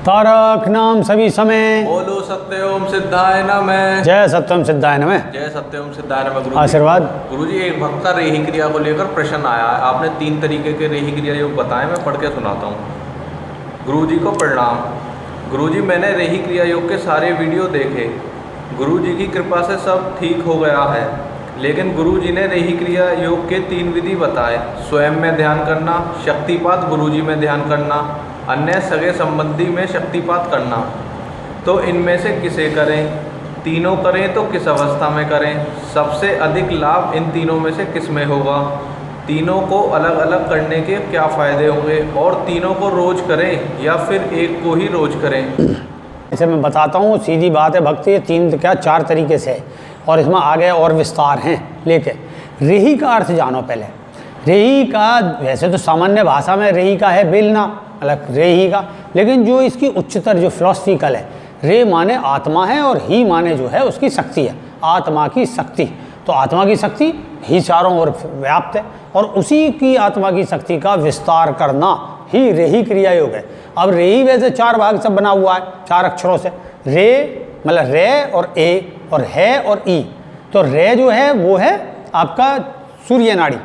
तारक नाम सभी समय। बोलो सत्य ओम सिद्धाय नमः। जय सत्यम सिद्धाय नमः। जय सत्य ओम सिद्धाय नमः। गुरु आशीर्वाद। गुरुजी, एक भक्त का रेही क्रिया को लेकर प्रश्न आया है। आपने 3 तरीके के रेही क्रिया योग बताए, मैं पढ़ के सुनाता हूँ। गुरुजी को प्रणाम। गुरुजी, मैंने रेही क्रिया योग के सारे वीडियो देखे, गुरुजी की कृपा से सब ठीक हो गया है। लेकिन गुरुजी ने रेही क्रिया योग के 3 विधि बताए। स्वयं में ध्यान करना, शक्तिपात गुरुजी में ध्यान करना, अन्य सगे संबंधी में शक्तिपात करना। तो इनमें से किसे करें? तीनों करें तो किस अवस्था में करें? सबसे अधिक लाभ इन तीनों में से किस में होगा? तीनों को अलग अलग करने के क्या फ़ायदे होंगे? और तीनों को रोज़ करें या फिर एक को ही रोज़ करें? इसे मैं बताता हूँ, सीधी बात है भक्ति, ये 3 क्या 4 तरीके से है और इसमें आगे और विस्तार हैं। लेके रेही का अर्थ जानो पहले। रेही का वैसे तो सामान्य भाषा में रेही का है बेलना, अलग रेही का, लेकिन जो इसकी उच्चतर जो फिलोसफिकल है, रे माने आत्मा है और ही माने जो है उसकी शक्ति है, आत्मा की शक्ति। तो आत्मा की शक्ति ही चारों ओर व्याप्त है और उसी की आत्मा की शक्ति का विस्तार करना ही रेही क्रिया योग है। अब रेही वैसे 4 भाग से बना हुआ है, 4 अक्षरों से। रे मतलब रे और ए और है और ई। तो रे जो है वो है आपका सूर्य नाड़ी,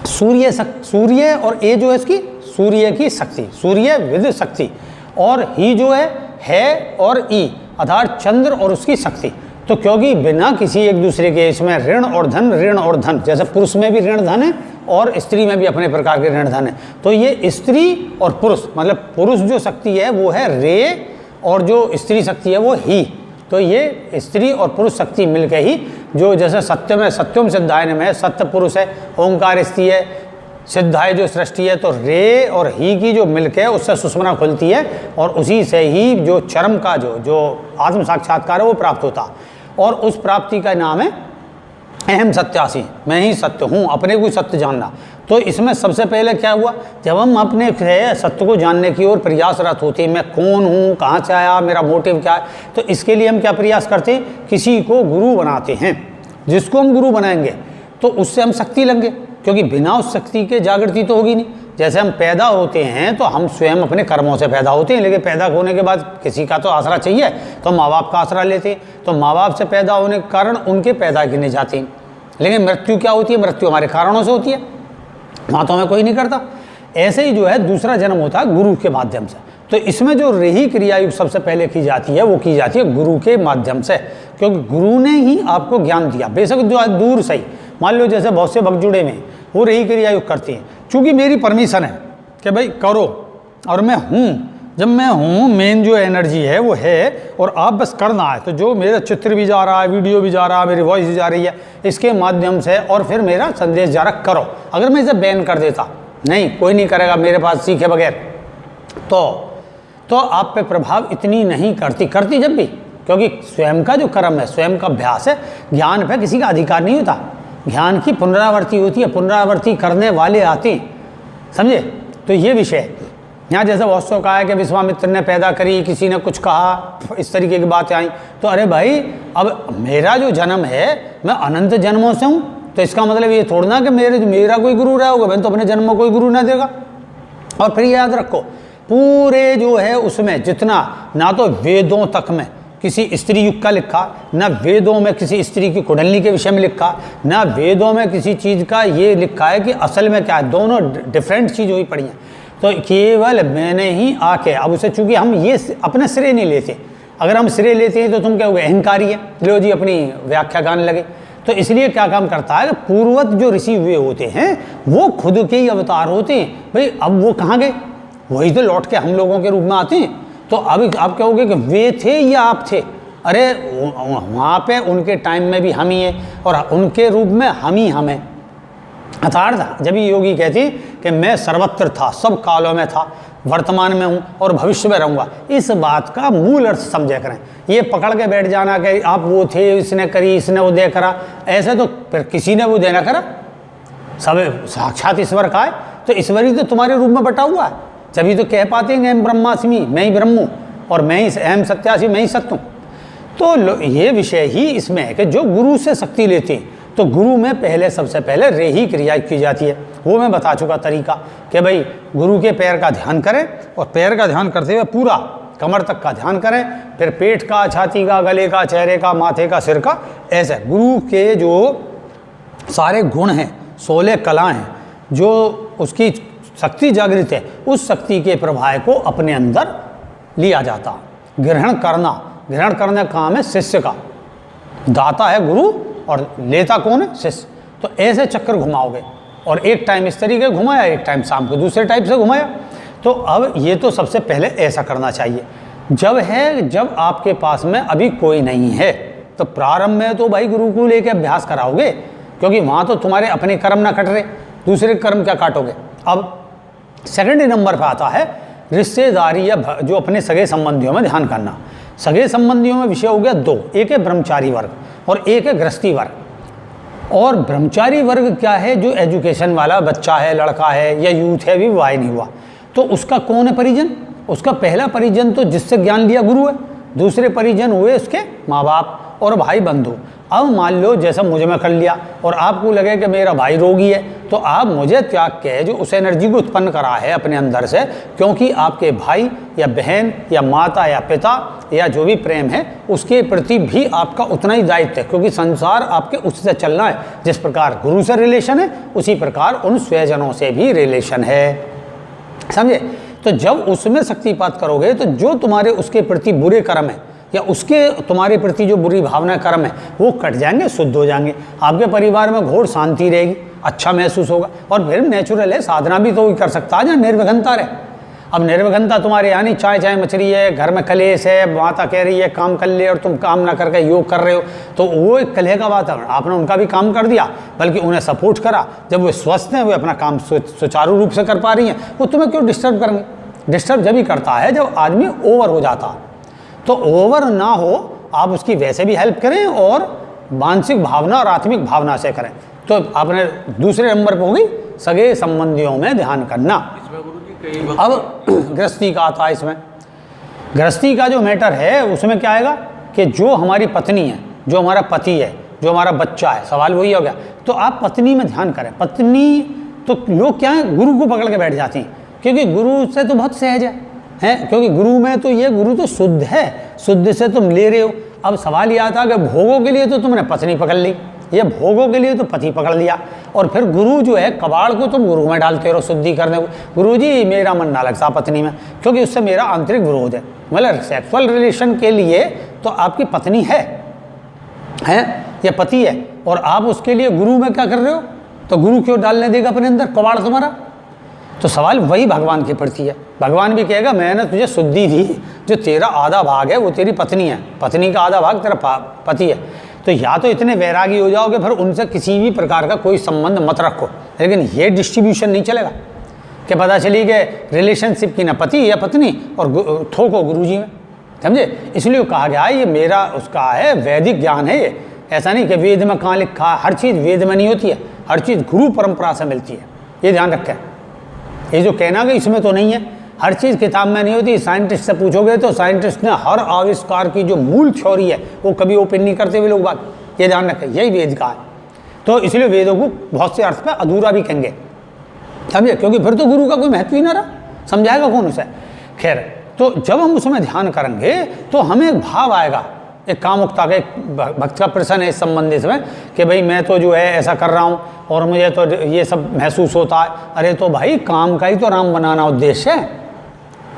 सूर्य और ए जो है इसकी सूर्य की शक्ति, सूर्य विद शक्ति। और ही जो है और ई अर्थात चंद्र और उसकी शक्ति। तो क्योंकि बिना किसी एक दूसरे के इसमें ऋण और धन, जैसे पुरुष में भी ऋण धन है और स्त्री में भी अपने प्रकार के ऋण धन है। तो ये स्त्री और पुरुष मतलब पुरुष जो शक्ति है वो है रे और जो स्त्री शक्ति है वो ही। तो ये स्त्री और पुरुष शक्ति मिलकर ही जो जैसे सत्य में सत्यम सिद्धाय में सत्य पुरुष है, ओंकार स्त्री है, सिद्धाय जो सृष्टि है। तो रे और ही की जो मिलके उससे सुषुम्ना खुलती है और उसी से ही जो चरम का जो आत्म साक्षात्कार है वो प्राप्त होता। और उस प्राप्ति का नाम है अहम सत्यासी, मैं ही सत्य हूँ, अपने को सत्य जानना। तो इसमें सबसे पहले क्या हुआ, जब हम अपने सत्य को जानने की ओर प्रयासरत होते हैं, मैं कौन हूँ, कहाँ से आया, मेरा मोटिव क्या है, तो इसके लिए हम क्या प्रयास करते हैं, किसी को गुरु बनाते हैं। जिसको हम गुरु बनाएंगे तो उससे हम शक्ति लेंगे, क्योंकि बिना उस शक्ति के जागृति तो होगी नहीं। जैसे हम पैदा होते हैं तो हम स्वयं अपने कर्मों से पैदा होते हैं, लेकिन पैदा होने के बाद किसी का तो आसरा चाहिए, तो माँ बाप का आसरा लेते हैं। तो माँ बाप से पैदा होने के कारण उनके पैदा गिने जाते हैं। लेकिन मृत्यु क्या होती है? मृत्यु हमारे कारणों से होती है, हाथों में कोई नहीं करता। ऐसे ही जो है दूसरा जन्म होता है गुरु के माध्यम से। तो इसमें जो रेही क्रिया सबसे पहले की जाती है वो की जाती है गुरु के माध्यम से, क्योंकि गुरु ने ही आपको ज्ञान दिया। बेशक जो दूर सही, मान लो जैसे बहुत से भक्त जुड़े में वो रेही क्रिया करती हैं, चूँकि मेरी परमिशन है कि भाई करो और मैं हूँ। जब मैं हूँ, मेन जो एनर्जी है वो है और आप बस करना है। तो जो मेरा चित्र भी जा रहा है, वीडियो भी जा रहा है, मेरी वॉइस भी जा रही है, इसके माध्यम से और फिर मेरा संदेश जा रहा करो। अगर मैं इसे बैन कर देता, नहीं कोई नहीं करेगा मेरे पास सीखे बगैर, तो आप पे प्रभाव इतनी नहीं करती जब भी, क्योंकि स्वयं का जो कर्म है, स्वयं का अभ्यास है। ज्ञान पे किसी का अधिकार नहीं होता, ज्ञान की पुनरावृत्ति होती है, पुनरावृत्ति करने वाले आते हैं, समझे। तो ये विषय है। यहाँ जैसे बहुत सौ कहा है कि विश्वामित्र ने पैदा करी, किसी ने कुछ कहा, इस तरीके की बातें आई। तो अरे भाई, अब मेरा जो जन्म है मैं अनंत जन्मों से हूँ, तो इसका मतलब ये थोड़ा ना कि मेरा कोई गुरु रहा होगा, मैंने तो अपने जन्म में कोई गुरु ना देगा। और फिर याद रखो, पूरे जो है उसमें जितना ना तो वेदों तक में किसी स्त्री युग का लिखा, न वेदों में किसी स्त्री की कुंडली के विषय में लिखा, न वेदों में किसी चीज़ का ये लिखा है कि असल में क्या है। दोनों डिफरेंट चीज़ हुई पड़ी हैं। तो केवल मैंने ही आके, अब उसे चूँकि हम ये अपने श्रेय नहीं लेते, अगर हम श्रेय लेते हैं तो तुम क्या हो गए, अहंकारी है, लो जी अपनी व्याख्या गाने लगे। तो इसलिए क्या काम करता है कि पूर्वत जो ऋषि हुए होते हैं वो खुद के ही अवतार होते हैं। भाई अब वो कहाँ गए, वही तो लौट के हम लोगों के रूप में आते हैं। तो अब आप कहोगे कि वे थे या आप थे? अरे वहाँ पे उनके टाइम में भी हम ही हैं और उनके रूप में हम ही हम हैं। अर्थात जब योगी कहती कि मैं सर्वत्र था, सब कालों में था, वर्तमान में हूँ और भविष्य में रहूँगा, इस बात का मूल अर्थ समझे करें। ये पकड़ के बैठ जाना कि आप वो थे, इसने करी, इसने वो दे करा, ऐसे तो फिर किसी ने वो देना करा, सब साक्षात ईश्वर का है। तो ईश्वर ही तो तुम्हारे रूप में बटा हुआ है, जभी तो कह पाते हैं अहम ब्रह्मास्मि, मैं ही ब्रह्म हूँ और मैं ही अहम सत्यासी, मैं ही सत्य हूँ। तो ये विषय ही इसमें है कि जो गुरु से शक्ति लेते हैं, तो गुरु में पहले सबसे पहले रेही क्रिया की जाती है। वो मैं बता चुका तरीका कि भाई गुरु के पैर का ध्यान करें और पैर का ध्यान करते हुए पूरा कमर तक का ध्यान करें, फिर पेट का, छाती का, गले का, चेहरे का, माथे का, सिर का, ऐसे गुरु के जो सारे गुण हैं, 16 कला हैं, जो उसकी शक्ति जागृत है, उस शक्ति के प्रभाव को अपने अंदर लिया जाता। ग्रहण करना का काम है शिष्य का, दाता है गुरु और लेता कौन है? शिष्य। तो ऐसे चक्कर घुमाओगे, और एक टाइम इस तरीके घुमाया, एक टाइम शाम को दूसरे टाइप से घुमाया। तो अब ये तो सबसे पहले ऐसा करना चाहिए। जब आपके पास में अभी कोई नहीं है, तो प्रारंभ में तो भाई गुरु को लेके अभ्यास कराओगे, क्योंकि वहाँ तो तुम्हारे अपने कर्म ना कट रहे, दूसरे कर्म क्या काटोगे। अब सेकंड नंबर पर आता है रिश्तेदारी या जो अपने सगे संबंधियों में ध्यान करना। सगे संबंधियों में विषय हो गया दो, एक है ब्रह्मचारी वर्ग और एक है गृहस्थी वर्ग। और ब्रह्मचारी वर्ग क्या है? जो एजुकेशन वाला बच्चा है, लड़का है या यूथ है, अभी विवाह नहीं हुआ, तो उसका कौन है परिजन? उसका पहला परिजन तो जिससे ज्ञान लिया गुरु है, दूसरे परिजन हुए उसके माँ बाप और भाई बंधु। अब मान लो जैसा मुझे में कर लिया और आपको लगे कि मेरा भाई रोगी है, तो आप मुझे त्याग के जो उस एनर्जी को उत्पन्न करा है अपने अंदर से, क्योंकि आपके भाई या बहन या माता या पिता या जो भी प्रेम है उसके प्रति भी आपका उतना ही दायित्व है, क्योंकि संसार आपके उससे चलना है। जिस प्रकार गुरु से रिलेशन है, उसी प्रकार उन स्वजनों से भी रिलेशन है, समझे। तो जब उसमें शक्तिपात करोगे तो जो तुम्हारे उसके प्रति बुरे कर्म है या उसके तुम्हारे प्रति जो बुरी भावना कर्म है वो कट जाएंगे, शुद्ध हो जाएंगे। आपके परिवार में घोर शांति रहेगी, अच्छा महसूस होगा। और फिर नेचुरल है, साधना भी तो कर सकता है जहाँ निर्विघ्नता रहे। अब निर्विघ्नता तुम्हारे यानी चाय चाय मछली है, घर में कलेश है, माता कह रही है काम कर ले और तुम काम ना करके योग कर रहे हो, तो वो एक कलह का वातावरण। आपने उनका भी काम कर दिया, बल्कि उन्हें सपोर्ट करा। जब वे स्वस्थ हैं, वे अपना काम सुचारू रूप से कर पा रही हैं, वो तुम्हें क्यों डिस्टर्ब करेंगे? डिस्टर्ब जब ही करता है जब आदमी ओवर हो जाता। तो ओवर ना हो, आप उसकी वैसे भी हेल्प करें और मानसिक भावना और आत्मिक भावना से करें। तो आपने दूसरे नंबर पर होगी सगे संबंधियों में ध्यान करना। अब गृहस्थी का आता है। इसमें गृहस्थी का जो मैटर है उसमें क्या आएगा कि जो हमारी पत्नी है, जो हमारा पति है, जो हमारा बच्चा है, सवाल वही हो गया। तो आप पत्नी में ध्यान करें। पत्नी तो लोग क्या है, गुरु को पकड़ के बैठ जाती हैं, क्योंकि गुरु से तो बहुत सहज है, क्योंकि गुरु में तो ये गुरु तो शुद्ध है, शुद्ध से तुम ले रहे हो। अब सवाल यह आता कि भोगों के लिए तो तुमने पत्नी पकड़ ली, ये भोगों के लिए तो पति पकड़ लिया, और फिर गुरु जो है कबाड़ को तुम गुरु में डालते रहो शुद्धि करने को। गुरु जी मेरा मन ना लगता पत्नी में, क्योंकि उससे मेरा आंतरिक विरोध है। मतलब सेक्सुअल रिलेशन के लिए तो आपकी पत्नी है या पति है, और आप उसके लिए गुरु में क्या कर रहे हो? तो गुरु क्यों डालने देगा अपने अंदर कबाड़ तुम्हारा? तो सवाल वही भगवान के प्रति है। भगवान भी कहेगा मैंने तुझे शुद्धि दी, जो तेरा आधा भाग है वो तेरी पत्नी है, पत्नी का आधा भाग तेरा पति है। तो या तो इतने वैरागी हो जाओगे फिर उनसे किसी भी प्रकार का कोई संबंध मत रखो। लेकिन ये डिस्ट्रीब्यूशन नहीं चलेगा कि पता चली कि रिलेशनशिप की ना पति या पत्नी और ठोको गुरुजी में, समझे। इसलिए कहा गया ये मेरा उसका है, वैदिक ज्ञान है ये। ऐसा नहीं कि वेद में कहाँ लिखा, हर चीज़ वेद में नहीं होती है, हर चीज़ गुरु परंपरा से मिलती है, ये ध्यान रखें। ये जो कहना कि इसमें तो नहीं है, हर चीज़ किताब में नहीं होती। साइंटिस्ट से पूछोगे तो साइंटिस्ट ने हर आविष्कार की जो मूल थ्योरी है वो कभी ओपन नहीं करते हुए लोग बात, ये ध्यान रखें, यही वेद का है। तो इसलिए वेदों को बहुत से अर्थ पे अधूरा भी कहेंगे, समझे, क्योंकि फिर तो गुरु का कोई महत्व ही ना रहा, समझाएगा कौन उसे। खैर, तो जब हम उसमें ध्यान करेंगे तो हमें एक भाव आएगा, एक कामुकता का, एक भक्त का प्रश्न है इस संबंधित में कि भाई मैं तो जो है ऐसा कर रहा हूँ और मुझे तो ये सब महसूस होता है। अरे तो भाई काम का ही तो राम बनाना उद्देश्य है,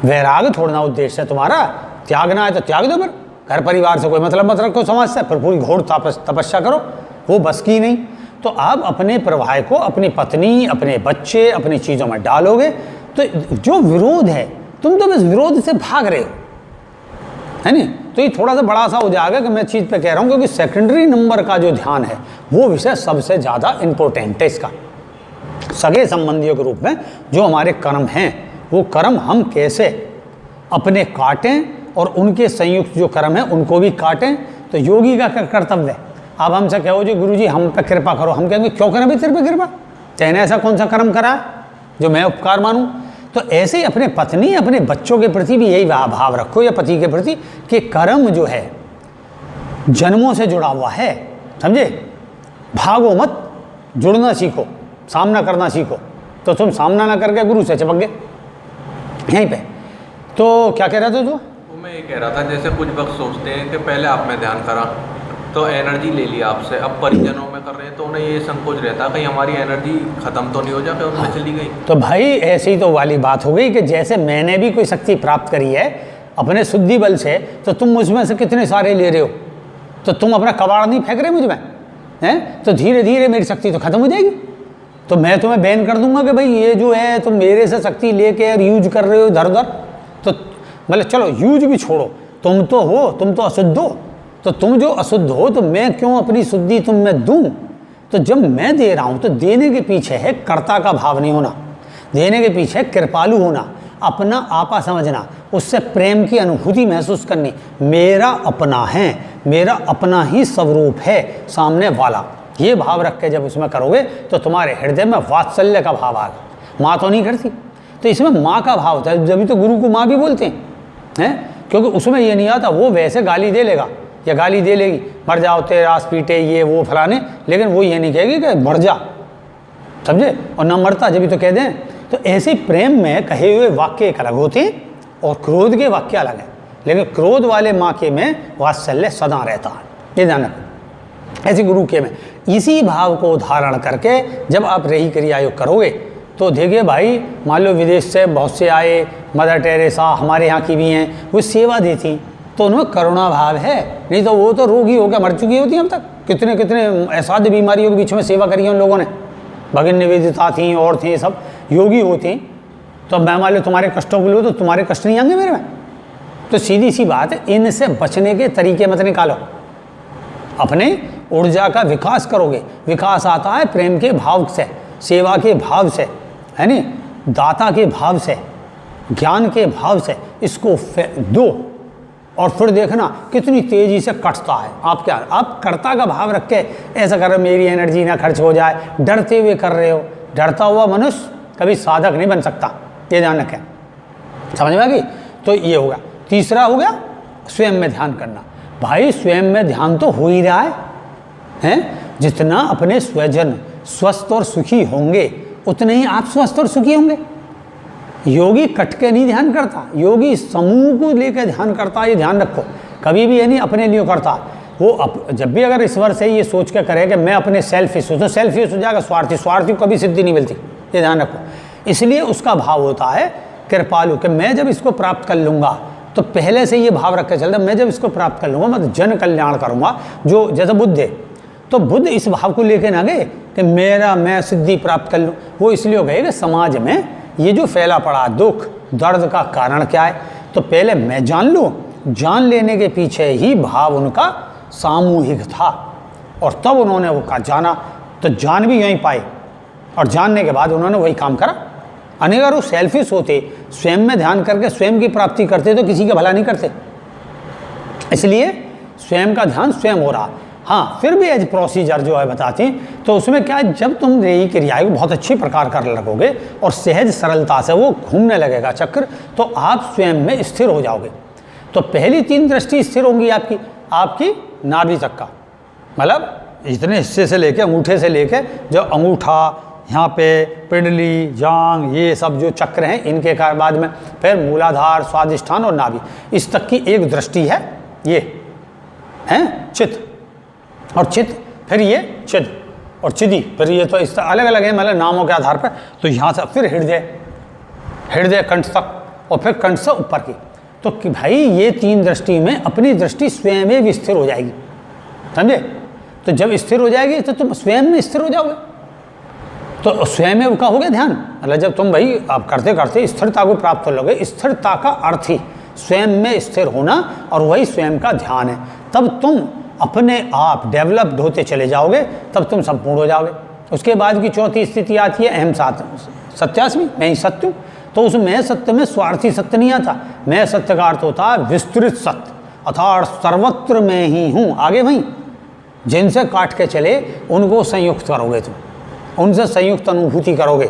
वैराग थोड़ना उद्देश्य है तुम्हारा। त्यागना है तो त्याग दो, फिर घर परिवार से कोई मतलब मत रखो, समाज से, फिर पूरी घोर तपस्या करो, वो बस की नहीं। तो आप अपने प्रवाह को अपनी पत्नी, अपने बच्चे, अपनी चीज़ों में डालोगे तो जो विरोध है तुम तो बस विरोध से भाग रहे हो, है नहीं। तो ये थोड़ा सा बड़ा सा हो जाएगा कि मैं चीज़ पे कह रहा हूँ, क्योंकि सेकेंडरी नंबर का जो ध्यान है वो विषय सबसे ज़्यादा इम्पोर्टेंट है इसका। सगे संबंधियों के रूप में जो हमारे कर्म हैं वो कर्म हम कैसे अपने काटें और उनके संयुक्त जो कर्म हैं उनको भी काटें। तो योगी का कर्तव्य है। आप हमसे कहो जो गुरुजी हम पे कृपा करो, हम कहेंगे क्यों करें भाई तेरे पे कृपा, चाहे ऐसा कौन सा कर्म करा जो मैं उपकार मानूं। तो ऐसे ही अपने पत्नी, अपने बच्चों के प्रति भी यही भाव रखो, या पति के प्रति, कि कर्म जो है जन्मों से जुड़ा हुआ है, समझे। भागो मत, जुड़ना सीखो, सामना करना सीखो। तो तुम सामना ना करके गुरु से चिपक गए यहीं पे। तो क्या कह रहे थे तू? मैं ये कह रहा था, जैसे कुछ वक्त सोचते हैं कि पहले आप में ध्यान करा तो एनर्जी ले लिया आपसे, अब परिजनों में कर रहे हैं तो उन्हें ये संकोच रहता कहीं हमारी एनर्जी खत्म तो नहीं हो जाए, उनमें चली गई। तो भाई ऐसी तो वाली बात हो गई कि जैसे मैंने भी कोई शक्ति प्राप्त करी है अपने शुद्धि बल से, तो तुम मुझमें से कितने सारे ले रहे हो, तो तुम अपना कबाड़ नहीं फेंक रहे मुझ में हैं, तो धीरे धीरे मेरी शक्ति तो खत्म हो जाएगी। तो मैं तुम्हें बैन कर दूंगा कि भाई ये जो है तुम मेरे से शक्ति लेके और यूज कर रहे हो इधर उधर। तो मतलब चलो यूज भी छोड़ो, तुम तो हो, तुम तो अशुद्ध हो, तो तुम जो अशुद्ध हो तो मैं क्यों अपनी शुद्धि तुम में दूं। तो जब मैं दे रहा हूं तो देने के पीछे है कर्ता का भाव नहीं होना, देने के पीछे कृपालु होना, अपना आपा समझना, उससे प्रेम की अनुभूति महसूस करनी। मेरा अपना है, मेरा अपना ही स्वरूप है सामने वाला, ये भाव रख के जब उसमें करोगे तो तुम्हारे हृदय में वात्सल्य का भाव आएगा। माँ तो नहीं करती, तो इसमें माँ का भाव होता है, जब तो गुरु को माँ भी बोलते हैं, क्योंकि उसमें ये नहीं आता वो वैसे गाली दे लेगा या गाली दे लेगी, मर जाओ तेरे आस पीटे ये वो फलाने, लेकिन वो ये नहीं कहेगी कि मर जा, समझे, और ना मरता जब भी तो कह दें। तो ऐसे प्रेम में कहे हुए वाक्य एक अलग होते हैं और क्रोध के वाक्य अलग हैं, लेकिन क्रोध वाले माँ के में वात्सल्य सदा रहता है, ये ध्यान रखो। ऐसे गुरु के में इसी भाव को धारण करके जब आप रही क्रिया योग करोगे तो देखिए भाई, मान लो विदेश से बहुत से आए, मदर टेरेसा हमारे यहाँ की भी हैं, वो सेवा देती तो उनमें करुणा भाव है, नहीं तो वो तो रोगी होकर मर चुकी होती अब तक। कितने कितने असाध्य बीमारियों के बीच में सेवा करी है उन लोगों ने, भगिन निवेदिता थी और थी, सब योगी होती। तो मैं मान लो तुम्हारे कष्टों के लिए तो तुम्हारे कष्ट नहीं आएंगे मेरे में। तो सीधी सी बात है, इनसे बचने के तरीके मत निकालो, अपने ऊर्जा का विकास करोगे। विकास आता है प्रेम के भाव से, सेवा के भाव से, है नी, दाता के भाव से, ज्ञान के भाव से, इसको दो और फिर देखना कितनी तेजी से कटता है। आप क्या, आप कर्ता का भाव रख के ऐसा कर रहे हो मेरी एनर्जी ना खर्च हो जाए, डरते हुए कर रहे हो। डरता हुआ मनुष्य कभी साधक नहीं बन सकता, ये ध्यान रखें, समझ में आ गई। तो ये होगा। तीसरा हो गया स्वयं में ध्यान करना। भाई स्वयं में ध्यान तो हो ही रहा है, जितना अपने स्वजन स्वस्थ और सुखी होंगे उतने ही आप स्वस्थ और सुखी होंगे। योगी कट के नहीं ध्यान करता, योगी समूह को लेकर ध्यान करता, ये ध्यान रखो। कभी भी ये नहीं अपने लिए करता वो। जब भी अगर ईश्वर से ये सोच के करे कि मैं अपने सेल्फिश हूँ, तो सेल्फिश हो जाएगा स्वार्थी, स्वार्थी को कभी सिद्धि नहीं मिलती, ये ध्यान रखो। इसलिए उसका भाव होता है कृपालु, कि मैं जब इसको प्राप्त कर लूँगा तो पहले से ये भाव रख के चलता, मैं जब इसको प्राप्त कर लूँगा मैं तो जन कल्याण करूँगा। जो जैसे बुद्ध है, तो बुद्ध इस भाव को लेकर ना गए कि मैं सिद्धि प्राप्त कर लूँ। वो इसलिए गए कि समाज में ये जो फैला पड़ा दुख दर्द का कारण क्या है, तो पहले मैं जान लूँ। जान लेने के पीछे ही भाव उनका सामूहिक था, और तब उन्होंने वो का जाना, तो जान भी यहीं पाए, और जानने के बाद उन्होंने वही काम करा। अगर वो सेल्फिश होते, स्वयं में ध्यान करके स्वयं की प्राप्ति करते, तो किसी का भला नहीं करते। इसलिए स्वयं का ध्यान स्वयं हो रहा। हाँ, फिर भी एज प्रोसीजर जो है बताती, तो उसमें क्या है, जब तुम यही क्रियाएं बहुत अच्छी प्रकार कर लगोगे और सहज सरलता से वो घूमने लगेगा चक्र, तो आप स्वयं में स्थिर हो जाओगे। तो पहली 3 दृष्टि स्थिर होंगी आपकी नाभि तक का, मतलब इतने हिस्से से लेके, अंगूठे से लेके, जो अंगूठा यहाँ पे पिंडली जांग ये सब जो चक्र हैं, इनके बाद में फिर मूलाधार स्वादिष्ठान और नाभि, इस तक की एक दृष्टि है। ये हैं चित्त और चित्त, फिर ये चिद और चिदी, फिर ये तो इस अलग अलग है मतलब नामों के आधार पर। तो यहाँ से फिर हृदय कंठ तक, और फिर कंठ से ऊपर की। तो कि भाई ये 3 दृष्टि में अपनी दृष्टि स्वयं में भी स्थिर हो जाएगी, समझे। तो जब स्थिर हो जाएगी तो तुम स्वयं में स्थिर हो जाओगे। तो स्वयं में का हो गया ध्यान, मतलब जब तुम भाई आप करते करते स्थिरता को प्राप्त कर लोगे। स्थिरता का अर्थ ही स्वयं में स्थिर होना, और वही स्वयं का ध्यान है। तब तुम अपने आप डेवलप्ड होते चले जाओगे, तब तुम संपूर्ण हो जाओगे। उसके बाद की चौथी स्थिति आती है अहम सत्यास्मी, मैं ही सत्य हूँ। तो उस मैं सत्य में स्वार्थी सत्य नहीं आता। मैं सत्य का अर्थ होता है विस्तृत सत्य, अर्थात सर्वत्र में ही हूँ। आगे वहीं जिनसे काट के चले उनको संयुक्त करोगे, तुम उनसे संयुक्त अनुभूति करोगे।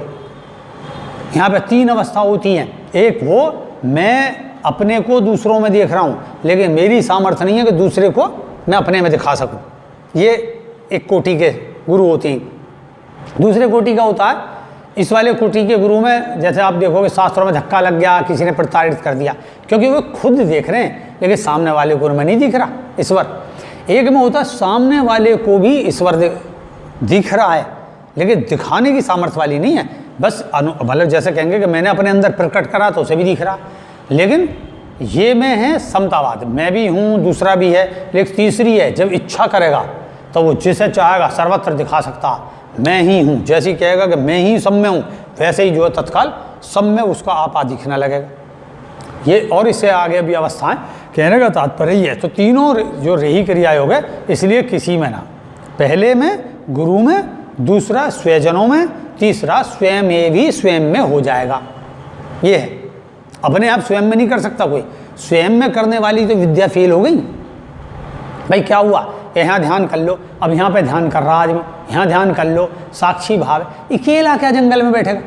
यहाँ पे 3 अवस्था होती हैं। एक वो मैं अपने को दूसरों में देख रहा हूँ, लेकिन मेरी सामर्थ्य नहीं है कि दूसरे को मैं अपने में दिखा सकूं। ये एक कोटि के गुरु होते हैं। दूसरे कोटि का होता है इस वाले कोटि के गुरु में जैसे आप देखोगे शास्त्रों में धक्का लग गया, किसी ने प्रताड़ित कर दिया, क्योंकि वो खुद देख रहे हैं लेकिन सामने वाले को में नहीं दिख रहा ईश्वर। एक में होता है सामने वाले को भी ईश्वर दिख रहा है लेकिन दिखाने की सामर्थ्य वाली नहीं है, बस मतलब जैसे कहेंगे कि मैंने अपने अंदर प्रकट करा तो उसे भी दिख रहा। लेकिन ये में है समतावाद, मैं भी हूँ दूसरा भी है, लेकिन तीसरी है जब इच्छा करेगा तो वो जिसे चाहेगा सर्वत्र दिखा सकता, मैं ही हूँ। जैसे ही कहेगा कि मैं ही सब में हूँ, वैसे ही जो है तत्काल सब में उसका आपा दिखने लगेगा। ये और इससे आगे भी अवस्थाएं कहने का तात्पर्य ही है। तो तीनों जो रेही क्रिया योग है, इसलिए किसी में ना, पहले में गुरु में, दूसरा स्वजनों में, तीसरा स्वयं भी स्वयं में हो जाएगा। ये है, अपने आप स्वयं में नहीं कर सकता कोई, स्वयं में करने वाली तो विद्या फेल हो गई। भाई क्या हुआ, यहाँ ध्यान कर लो, अब यहाँ पे ध्यान कर रहा आदमी, यहाँ ध्यान कर लो, साक्षी भाव है। अकेला क्या जंगल में बैठेगा,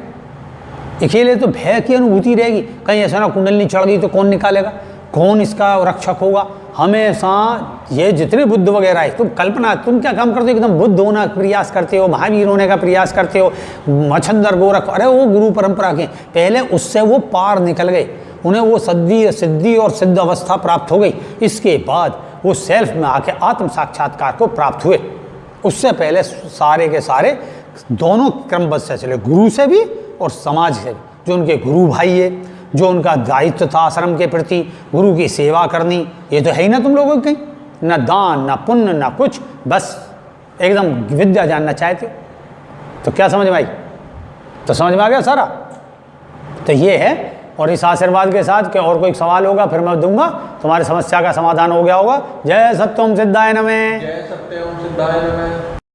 अकेले तो भय की अनुभूति रहेगी, कहीं ऐसा ना कुंडली चढ़ गई तो कौन निकालेगा, कौन इसका रक्षक होगा। हमेशा ये जितने बुद्ध वगैरह है, तुम कल्पना, तुम क्या काम करते हो, एकदम बुद्ध होने का प्रयास करते हो, महावीर होने का प्रयास करते हो, मच्छंदर गोरख, अरे वो गुरु परंपरा के पहले उससे वो पार निकल गए, उन्हें वो सिद्धि और सिद्ध अवस्था प्राप्त हो गई। इसके बाद वो सेल्फ में आके आत्म साक्षात्कार को प्राप्त हुए। उससे पहले सारे के सारे दोनों क्रमबद्ध से चले, गुरु से भी और समाज से भी। जो उनके गुरु भाई है, जो उनका दायित्व था आश्रम के प्रति, गुरु की सेवा करनी, ये तो है ही ना तुम लोगों की, ना दान ना पुण्य ना कुछ, बस एकदम विद्या जानना चाहते। तो क्या समझ में आई, तो समझ में आ गया सारा। तो ये है, और इस आशीर्वाद के साथ कि और कोई सवाल होगा फिर मैं दूंगा, तुम्हारी समस्या का समाधान हो गया होगा। जय सत्यम सिद्धाय नमः। जय सत्यम सिद्धाय नमः।